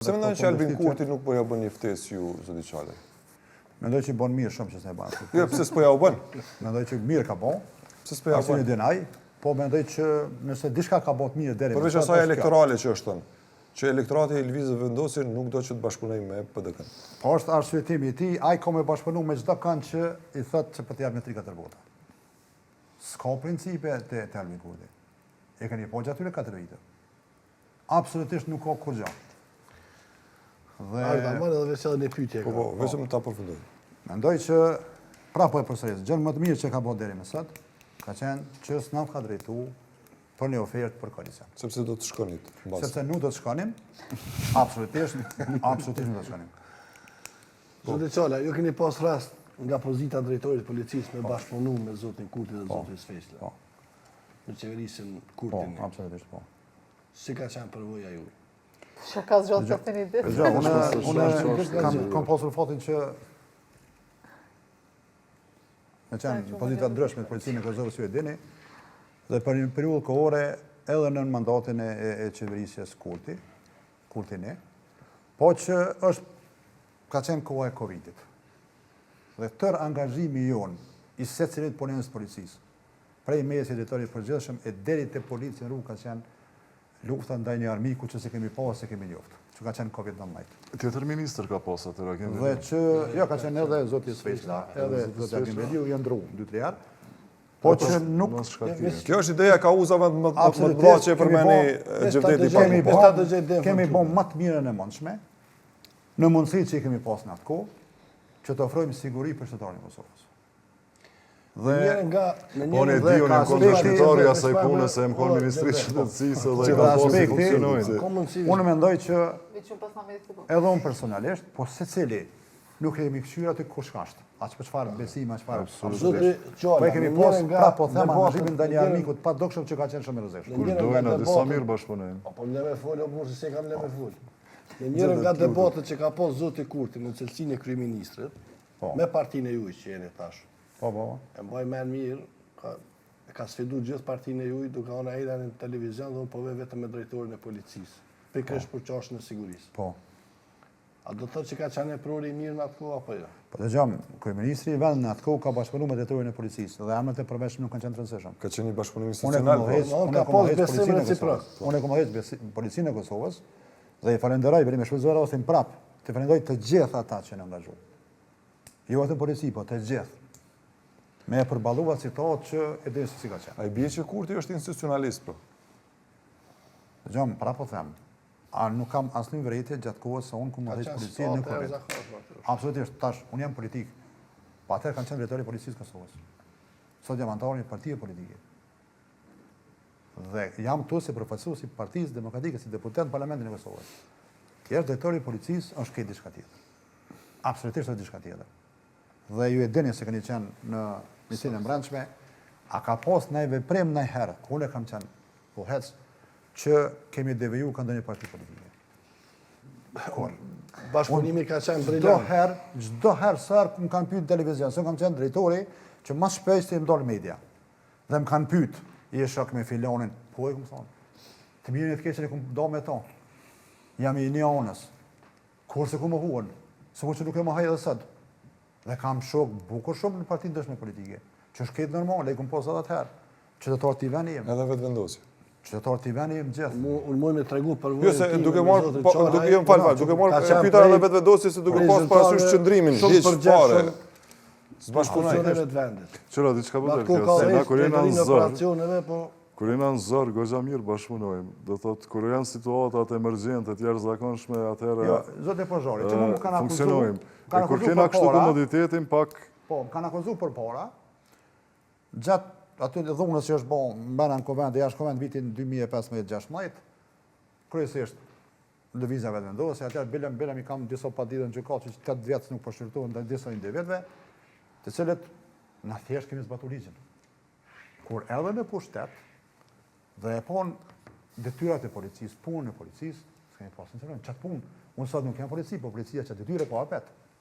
Se mendojnë që Albin Kurti nuk po ja bën një ftesë ju, zoti Çale? Mendoj që bën mirë shumë që s'e bën. Jo, pse s'po ja u bën? Mendoj që mirë ka bën. Pse s'po ja u bën? Asnjë denaj, po mendoj që nëse diçka ka bën mirë deri më përveç asaj elektorale që është thënë, që elektorati i lëvizë vendosin nuk do që të bashkëpunojë me PDK-n. Po është arsyetimi i tij, ai ka me bashkëpunu me çdo kënd që i thotë që po të jap me 3-4 vota. S'ka principe te Albin Kurti. E keni po gjatë atyre 4 vite. Absolutisht nuk ka kur gjë. Dhe ta marrë edhe veç edhe një pyetje. Po, vetëm ta përfundoj. Mendoj që prapë e përsëris, gjë më të mirë që ka bërë deri më sot, ka qenë që s'na ka drejtuar për një ofertë për koalicion. Sepse do të shkonit. Sepse nuk do të shkonim, absolutisht nuk do të shkonim. Zotë Çala, ju keni pas rast nga pozita drejtorit policisë me bashkëpunu me zotin Kurti dhe zotin Sfesla. Në qeverisën Kurtin. Po, absolutisht po. Si ka qenë përvoja ju? Që ka zgjohë të të një ditë. Unë kam pasur fatin që me qenë pozita ndryshme të policinë në Kosovës ju e dini, dhe për një periudhë kohore edhe në mandatin e qeverisjes Kurti ne, po që ka qenë koha e Covidit. Dhe tërë angazhimi jonë i secilit punonjës policisë, prej mesit drejtorit përgjithshëm e deri te policia në rrugë ka qenë lufta ndaj një armiku që se kemi pas, se kemi njoftë, që ka qenë Covid-19. Tjetër ministër ka pas atëra, kemi dhe që, jo, ka qenë edhe zoti Sfesla, edhe zoti Akimeliu, janë ndru 2-3 herë, po që nuk... Kjo është ideja ka uzave më të bla që e përmeni Gjevdeti Paku. Kemi bon më të mirën e mundshme, në mundësi që i kemi pas në atë kohë, që të ofrojmë siguri për shtetarën e Kosovës. Po në diu në kontrashtetari asaj pune se më konë Ministri Qytetësisë dhe ka posë funksionojnë. Unë mendoj që edhe unë personalisht, po secili nuk kemi këshyra të kush ka ashtë. Aq për çfarë besime, aq çfarë. Po e kemi pas prapo them angazhimin ndaj një armikut pa dokshëm që ka qenë shumë i rrezikshëm. Kur dojnë atë sa mirë bashkëpunojnë. Po më lëmë fol, apo se kam lëmë fol. Në njëra nga debatet që ka pas zoti Kurti në cilësinë e kryeministrit, me partinë e juaj që jeni tash. Po. E mbaj më mirë, ka sfidu gjithë partinë e juaj duke qenë ai në televizion dhe unë po vetëm me drejtorin e policisë. Pikërisht për çështën e sigurisë. Po. A do të thotë që ka qenë prori i mirë në atë kohë apo jo? Po dëgjom, kryeministri i vendit në atë kohë ka bashkëpunuar me drejtorin e policisë dhe emrat e përveçshëm nuk kanë qenë të rëndësishëm. Ka qenë një bashkëpunim institucional. Ka pas besim reciprok. Unë kam heq policinë e Kosovës dhe i falenderoj për me shfrytzuar rastin prap. Të falenderoj të gjithë ata që në angazhuan. Jo vetëm polici, po të gjithë. Me e përballuar situatë që e di se si ka qenë. Ai bie që Kurti është institucionalist po. Dëgjom, prapë them. A nuk kam asnjë vërejtje gjatë kohës se unë kam heq policinë në Covid. Absolutisht, tash unë jam politik. Po atëherë kanë qenë drejtori i policisë Kosovës. Sot jam antar i partie politike. Dhe jam këtu si përfaqësues i Partisë Demokratike, si deputet në Parlamentin e Kosovës. Kjo është drejtori i policisë, është këtë diçka tjetër. Absolutisht është diçka tjetër. Dhe ju e dini se keni qenë në Ministrinë e Brendshme, a ka pas ndaj veprim ndaj herë, unë kam qenë pohec që kemi deviju ka ndonjë parti politike. Bashkëpunimi ka qenë brillant. Çdo herë sa më kanë pyet në televizion, se kam qenë drejtori që më shpejt të më dal media. Dhe më kanë pyet, je shok me filonin, po e kam thonë. Të mirën e të keqen e kam do me to. Jam i një anës. Kurse ku më huan, sikur që nuk e më haj edhe sot. Dhe kam shok bukur shumë në partinë ndeshme politike, që është këtë normale, i kom posë edhe atëherë, qytetar t'i veni jem. Edhe vetë vendosje. Qytetar t'i veni jem gjithë. Unë mund me tregu për Jo se duke marrë, duke marrë pyetja edhe vetë vendosje se duke pas parasysh qëndrimin, hiç fare. S'bashkëpunojnë. Qëra, diçka për kjo, se na kur jena në operacioneve, po kur jena në zor, goxha mirë bashkëpunojmë. Do thotë kur janë situatat emergjente të jashtëzakonshme, atëherë Jo, zotë Pozhori, që më kanë akuzuar. Funksionojmë. E kur kena kështu komoditetin pak po, kanë akuzuar përpara. Gjatë aty dhunës që është bën mbana në Kovend dhe jashtë Kovend vitin 2015-16, kryesisht lëvizjave të vendosje, atëherë belem i kam disa paditën që ka që 8 vjet nuk po shqyrtohen ndaj disa individëve, të cilët na thjesht kemi zbatuar ligjin. Kur erdhën në pushtet dhe e pon detyrat e policisë, punën e policisë, s'kemi pasur sinqerisht çat punë. Unë sot nuk jam polici, po policia që detyre ka apet.